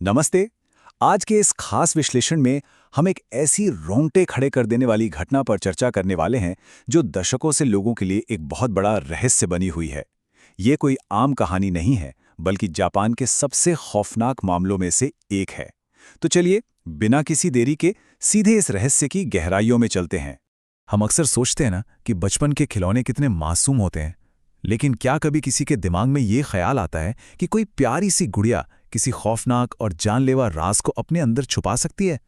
नमस्ते। आज के इस खास विश्लेषण में हम एक ऐसी रोंगटे खड़े कर देने वाली घटना पर चर्चा करने वाले हैं जो दशकों से लोगों के लिए एक बहुत बड़ा रहस्य बनी हुई है। ये कोई आम कहानी नहीं है, बल्कि जापान के सबसे खौफनाक मामलों में से एक है। तो चलिए, बिना किसी देरी के सीधे इस रहस्य की गहराइयों में चलते हैं। हम अक्सर सोचते हैं ना कि बचपन के खिलौने कितने मासूम होते हैं, लेकिन क्या कभी किसी के दिमाग में ये ख्याल आता है कि कोई प्यारी सी गुड़िया किसी खौफनाक और जानलेवा राज को अपने अंदर छुपा सकती है?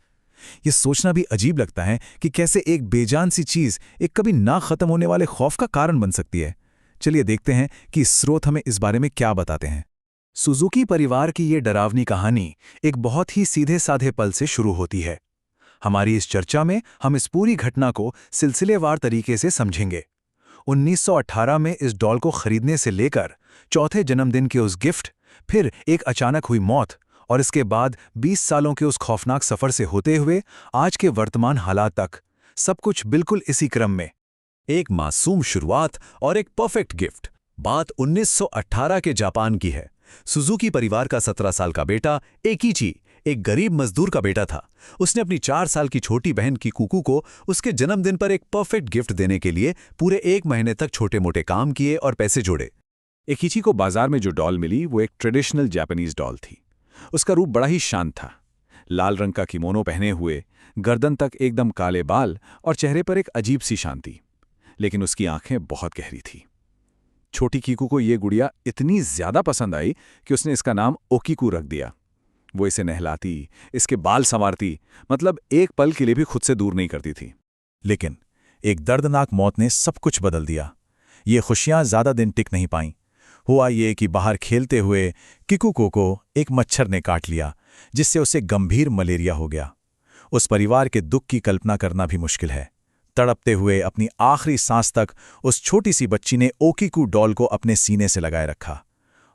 ये सोचना भी अजीब लगता है कि कैसे एक बेजान सी चीज एक कभी ना खत्म होने वाले खौफ का कारण बन सकती है। चलिए देखते हैं कि स्रोत हमें इस बारे में क्या बताते हैं। सुजुकी परिवार की ये डरावनी कहानी एक बहुत ही सीधे साधे पल से शुरू होती है। हमारी इस चर्चा में हम इस पूरी घटना को सिलसिलेवार तरीके से समझेंगे। 1918 में इस डॉल को खरीदने से लेकर चौथे जन्मदिन के उस गिफ्ट, फिर एक अचानक हुई मौत और इसके बाद 20 सालों के उस खौफनाक सफर से होते हुए आज के वर्तमान हालात तक, सब कुछ बिल्कुल इसी क्रम में। एक मासूम शुरुआत और एक परफेक्ट गिफ्ट। बात 1918 के जापान की है। सुजुकी परिवार का 17 साल का बेटा एकीची एक गरीब मजदूर का बेटा था। उसने अपनी 4 साल की छोटी बहन की कुकू को उसके जन्मदिन पर एक परफेक्ट गिफ्ट देने के लिए पूरे 1 महीने तक छोटे मोटे काम किए और पैसे जोड़े। एकीची को बाजार में जो डॉल मिली वो एक ट्रेडिशनल जापानीज डॉल थी। उसका रूप बड़ा ही शांत था। लाल रंग का किमोनो पहने हुए, गर्दन तक एकदम काले बाल और चेहरे पर एक अजीब सी शांति। लेकिन उसकी आंखें बहुत गहरी थी। छोटी कीकू को ये गुड़िया इतनी ज्यादा पसंद आई कि उसने इसका नाम ओकीकू रख दिया। वो इसे नहलाती, इसके बाल संवारती, मतलब एक पल के लिए भी खुद से दूर नहीं करती थी। लेकिन एक दर्दनाक मौत ने सब कुछ बदल दिया। ये खुशियां ज्यादा दिन टिक नहीं पाईं। हुआ ये कि बाहर खेलते हुए किकुको को एक मच्छर ने काट लिया, जिससे उसे गंभीर मलेरिया हो गया। उस परिवार के दुख की कल्पना करना भी मुश्किल है। तड़पते हुए अपनी आखिरी सांस तक उस छोटी सी बच्ची ने ओकीकू डॉल को अपने सीने से लगाए रखा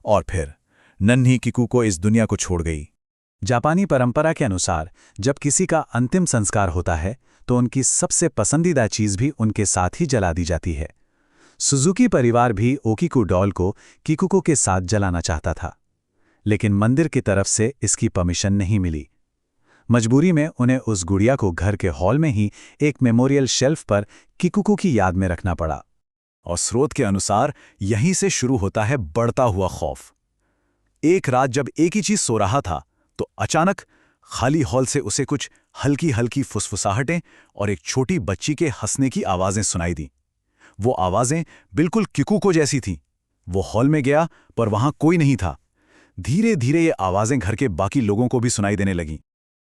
और फिर नन्ही किकू को इस दुनिया को छोड़ गई। जापानी परंपरा के अनुसार जब किसी का अंतिम संस्कार होता है तो उनकी सबसे पसंदीदा चीज भी उनके साथ ही जला दी जाती है। सुजुकी परिवार भी ओकीकू डॉल को किकुको के साथ जलाना चाहता था, लेकिन मंदिर की तरफ से इसकी परमिशन नहीं मिली। मजबूरी में उन्हें उस गुड़िया को घर के हॉल में ही एक मेमोरियल शेल्फ पर किकुको की याद में रखना पड़ा। और स्रोत के अनुसार यहीं से शुरू होता है बढ़ता हुआ खौफ। एक रात जब एक ही चीज सो रहा था तो अचानक खाली हॉल से उसे कुछ हल्की हल्की फुसफुसाहटें और एक छोटी बच्ची के हंसने की आवाजें सुनाई दी। वो आवाजें बिल्कुल किकुको जैसी थीं। वो हॉल में गया पर वहां कोई नहीं था। धीरे धीरे ये आवाजें घर के बाकी लोगों को भी सुनाई देने लगीं।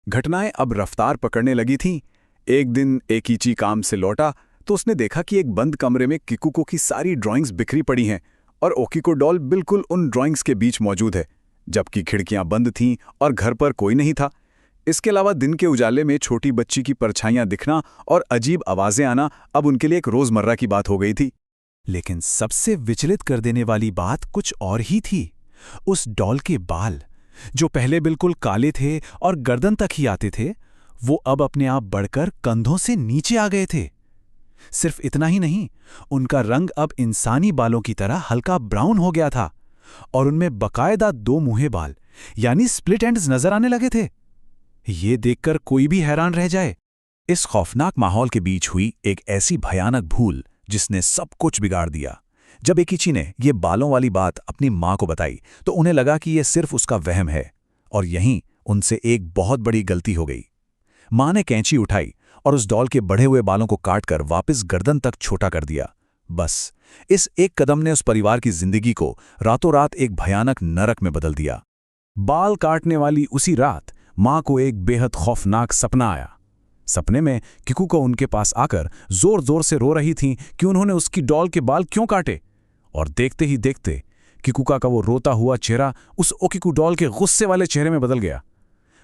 घटनाएं अब रफ्तार पकड़ने लगी थीं। एक दिन एकीची काम से लौटा तो उसने देखा कि एक बंद कमरे में किकुको की सारी ड्राइंग्स बिखरी पड़ी हैं और ओकीको डॉल बिल्कुल उन ड्राइंग्स के बीच मौजूद है, जबकि खिड़कियां बंद थीं और घर पर कोई नहीं था। इसके अलावा दिन के उजाले में छोटी बच्ची की परछाइयां दिखना और अजीब आवाजें आना अब उनके लिए एक रोजमर्रा की बात हो गई थी। लेकिन सबसे विचलित कर देने वाली बात कुछ और ही थी। उस डॉल के बाल, जो पहले बिल्कुल काले थे और गर्दन तक ही आते थे, वो अब अपने आप बढ़कर कंधों से नीचे आ गए थे। सिर्फ इतना ही नहीं, उनका रंग अब इंसानी बालों की तरह हल्का ब्राउन हो गया था और उनमें बकायदा 2 मुंहे बाल यानी स्प्लिट एंड्स नजर आने लगे थे। ये देखकर कोई भी हैरान रह जाए। इस खौफनाक माहौल के बीच हुई एक ऐसी भयानक भूल जिसने सब कुछ बिगाड़ दिया। जब एकीची ने ये बालों वाली बात अपनी मां को बताई तो उन्हें लगा कि ये सिर्फ उसका वहम है, और यहीं उनसे एक बहुत बड़ी गलती हो गई। मां ने कैंची उठाई और उस डॉल के बढ़े हुए बालों को काटकर वापस गर्दन तक छोटा कर दिया। बस इस एक कदम ने उस परिवार की जिंदगी को रातों रात एक भयानक नरक में बदल दिया। बाल काटने वाली उसी रात मां को एक बेहद खौफनाक सपना आया। सपने में किकुको उनके पास आकर जोर जोर से रो रही थीं कि उन्होंने उसकी डॉल के बाल क्यों काटे, और देखते ही देखते किकुका का वो रोता हुआ चेहरा उस ओकीकू डॉल के गुस्से वाले चेहरे में बदल गया।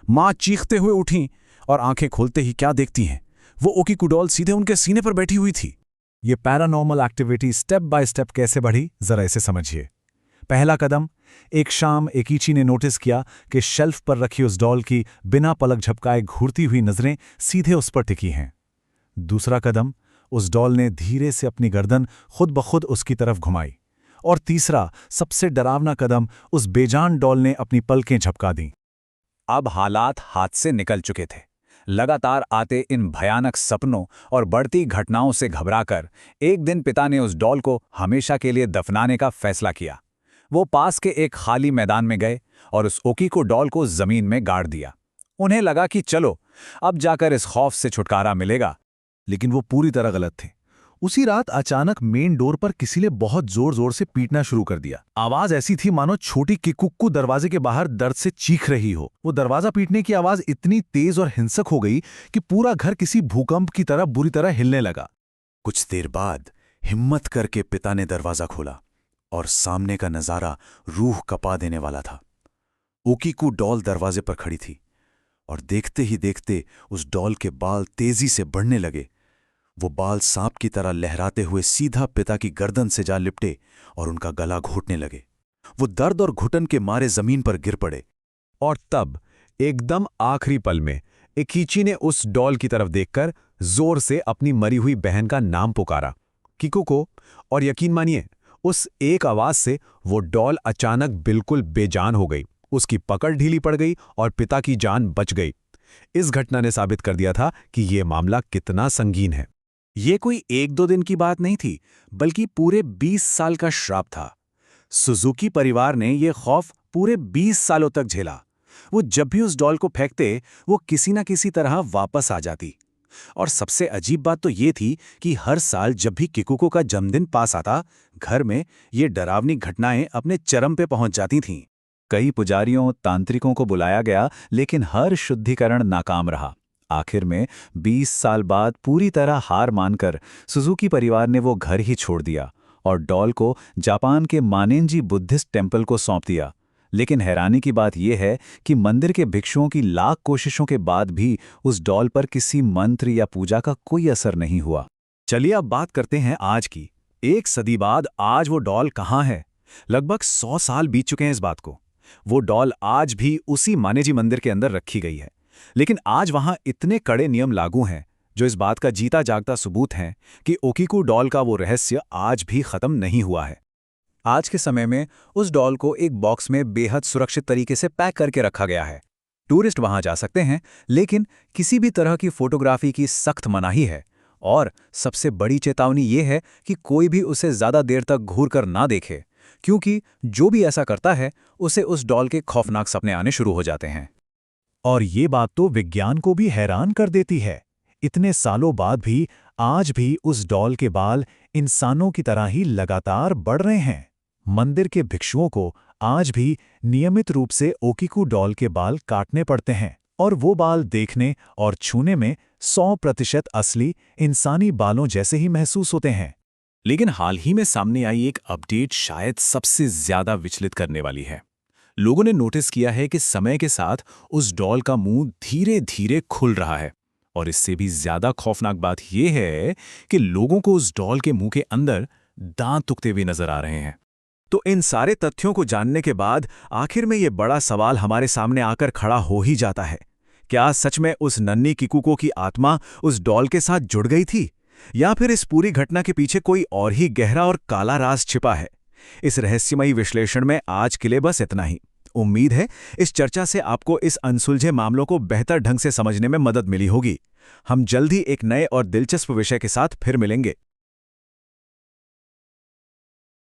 मां चीखते हुए उठी और आंखें खोलते ही क्या देखती हैं, वो ओकीकू डॉल सीधे उनके सीने पर बैठी हुई थी। ये paranormal activity step by step कैसे बढ़ी, जरा इसे समझिए। पहला कदम, एक शाम एकीची ने नोटिस किया कि शेल्फ पर रखी उस डॉल की बिना पलक झपकाए घूरती हुई नजरें सीधे उस पर टिकी हैं। दूसरा कदम, उस डॉल ने धीरे से अपनी गर्दन खुद ब खुद उसकी तरफ घुमाई। और तीसरा, सबसे डरावना कदम, उस बेजान डॉल ने अपनी पलकें झपका दीं। अब हालात हाथ से निकल चुके थे। लगातार आते इन भयानक सपनों और बढ़ती घटनाओं से घबराकर एक दिन पिता ने उस डॉल को हमेशा के लिए दफनाने का फैसला किया। वो पास के एक खाली मैदान में गए और उस ओकीको डॉल को जमीन में गाड़ दिया। उन्हें लगा कि चलो, अब जाकर इस खौफ से छुटकारा मिलेगा। लेकिन वो पूरी तरह गलत थे। उसी रात अचानक मेन डोर पर किसी ने बहुत जोर जोर से पीटना शुरू कर दिया। आवाज ऐसी थी मानो छोटी किकुक्कू दरवाजे के बाहर दर्द से चीख रही हो। वो दरवाजा पीटने की आवाज इतनी तेज और हिंसक हो गई कि पूरा घर किसी भूकंप की तरह बुरी तरह हिलने लगा। कुछ देर बाद हिम्मत करके पिता ने दरवाजा खोला और सामने का नजारा रूह कपा देने वाला था। ओकीको डॉल दरवाजे पर खड़ी थी और देखते ही देखते उस डॉल के बाल तेजी से बढ़ने लगे। वो बाल सांप की तरह लहराते हुए सीधा पिता की गर्दन से जा लिपटे और उनका गला घोटने लगे। वो दर्द और घुटन के मारे जमीन पर गिर पड़े। और तब एकदम आखिरी पल में एकीची ने उस डॉल की तरफ देखकर जोर से अपनी मरी हुई बहन का नाम पुकारा, किकुको। और यकीन मानिए, उस एक आवाज से वो डॉल अचानक बिल्कुल बेजान हो गई। उसकी पकड़ ढीली पड़ गई और पिता की जान बच गई। इस घटना ने साबित कर दिया था कि ये मामला कितना संगीन है। ये कोई एक दो दिन की बात नहीं थी, बल्कि पूरे 20 साल का श्राप था। सुजुकी परिवार ने ये खौफ पूरे 20 सालों तक झेला। वो जब भी उस डॉल को फेंकते, वो किसी न किसी तरह वापस आ जाती। और सबसे अजीब बात तो ये थी कि हर साल जब भी किकुको का जन्मदिन पास आता, घर में ये डरावनी घटनाएं अपने चरम पे पहुंच जाती थीं। कई पुजारियों, तांत्रिकों को बुलाया गया, लेकिन हर शुद्धिकरण नाकाम रहा। आखिर में 20 साल बाद पूरी तरह हार मानकर सुजुकी परिवार ने वो घर ही छोड़ दिया और डॉल को जापान के मानेंजी बुद्धिस्ट टेम्पल को सौंप दिया। लेकिन हैरानी की बात यह है कि मंदिर के भिक्षुओं की लाख कोशिशों के बाद भी उस डॉल पर किसी मंत्र या पूजा का कोई असर नहीं हुआ। चलिए अब बात करते हैं आज की। 1 सदी बाद आज वो डॉल कहाँ है? लगभग 100 साल बीत चुके हैं इस बात को। वो डॉल आज भी उसी मानेजी मंदिर के अंदर रखी गई है, लेकिन आज वहां इतने कड़े नियम लागू हैं जो इस बात का जीता जागता सबूत हैं कि ओकीको डॉल का वो रहस्य आज भी खत्म नहीं हुआ है। आज के समय में उस डॉल को एक बॉक्स में बेहद सुरक्षित तरीके से पैक करके रखा गया है। टूरिस्ट वहां जा सकते हैं, लेकिन किसी भी तरह की फोटोग्राफी की सख्त मनाही है। और सबसे बड़ी चेतावनी ये है कि कोई भी उसे ज्यादा देर तक घूर कर ना देखे, क्योंकि जो भी ऐसा करता है उसे उस डॉल के खौफनाक सपने आने शुरू हो जाते हैं। और ये बात तो विज्ञान को भी हैरान कर देती है। इतने सालों बाद भी आज भी उस डॉल के बाल इंसानों की तरह ही लगातार बढ़ रहे हैं। मंदिर के भिक्षुओं को आज भी नियमित रूप से ओकीको डॉल के बाल काटने पड़ते हैं, और वो बाल देखने और छूने में 100% असली इंसानी बालों जैसे ही महसूस होते हैं। लेकिन हाल ही में सामने आई एक अपडेट शायद सबसे ज्यादा विचलित करने वाली है। लोगों ने नोटिस किया है कि समय के साथ उस डॉल का मुंह धीरे धीरे खुल रहा है। और इससे भी ज्यादा खौफनाक बात यह है कि लोगों को उस डॉल के मुंह के अंदर दांत तुकते हुए नजर आ रहे हैं। तो इन सारे तथ्यों को जानने के बाद आखिर में ये बड़ा सवाल हमारे सामने आकर खड़ा हो ही जाता है। क्या सच में उस नन्ही किकुको की आत्मा उस डॉल के साथ जुड़ गई थी, या फिर इस पूरी घटना के पीछे कोई और ही गहरा और काला राज छिपा है? इस रहस्यमयी विश्लेषण में आज के लिए बस इतना ही। उम्मीद है इस चर्चा से आपको इस अनसुलझे मामलों को बेहतर ढंग से समझने में मदद मिली होगी। हम जल्द ही एक नए और दिलचस्प विषय के साथ फिर मिलेंगे।